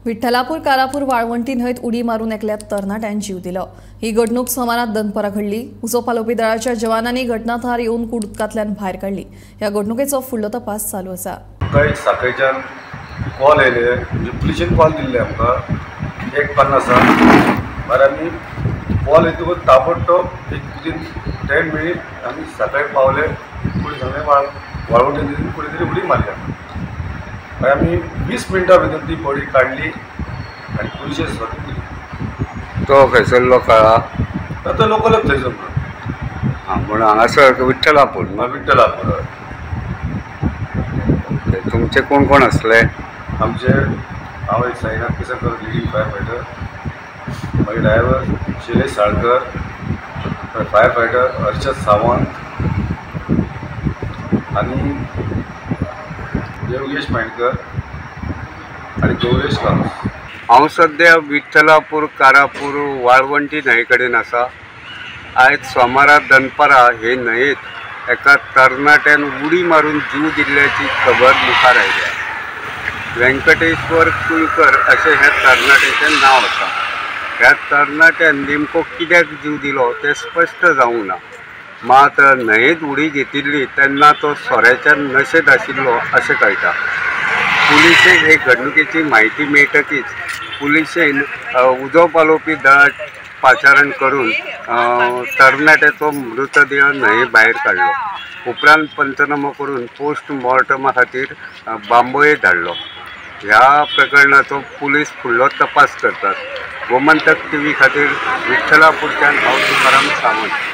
विठ्ठलापूर कारापूर वाळवंटी न्हंयत उडी मारून एकल्या तरणाट्यान जीव दिलो। ही घडणूक सोमारात दनपरां घडली। उजो पालोवपी दळाच्या जवानांनी घटनाथळार येवन कूड उदकांतल्यान भायर काडली। ह्या घडणुकेचो फुडलो तपास चालू आसा। साखळेच्यान कॉल येयले, म्हणजे पुलिशेन कॉल दिल्ले आमकां 1:50 भायर आमी कॉल येतकूच ताबडतोब विदिन 10 मिनिट आमी सकाळी पावले। पुलीस हांवें वाळवंटी कुठे तरी उडी मारल्या। आम्ही 20 मिनटां भितर ती बॉडी काढली आणि पुलिशेक सोडून दिली। तो खंयसरलो कळ्ळा? तो लोकलच थंयसर पूण हांगासर विठ्ठलापूर विठ्ठलापूर। तुमचे कोण कोण असले? आमचे हांव एक Sainath Kesarkar, leading fire fighter, मागीर driver Shailesh Salkar, fire fighter Harshad Sawant आणि योगेश मांडकर आणि गौरेश कामत। हांव सद्या विठ्ठलापूर कारापूर वाळवंटी न्हंये कडेन आसा। आयज सोमारा दनपारां हे न्हंयेत एका तरणाट्यान उडी मारून जीव दिल्ल्याची खबर मुखार आयल्या। व्यंकटेश्वर कुलकर अशें ह्या तरणाट्याचें नांव आसा। ह्या तरणाट्यान नेमको कित्याक जीव दिलो तें स्पश्ट जावंक ना। मात न्हंयेत उडी घेतिल्ली तेन्ना तो सोऱ्याच्या नशेत आशिल्लो अशें कळटा। पुलिशेक हे घडणुकेची म्हायती मेळटकीच पुलिशेन उजो पालोवपी दळाक पाचारण करून तरणाट्याचो मृतदेह न्हंये भायर काडलो। उपरांत पंचनामो करून पोस्ट मॉर्टमा खातीर बांबोये धाडलो। ह्या प्रकरणाचो पुलीस फुडलो तपास करतात। गोमंतक TV खातीर विठ्ठलापूरच्यान हांव तुकाराम सावंत।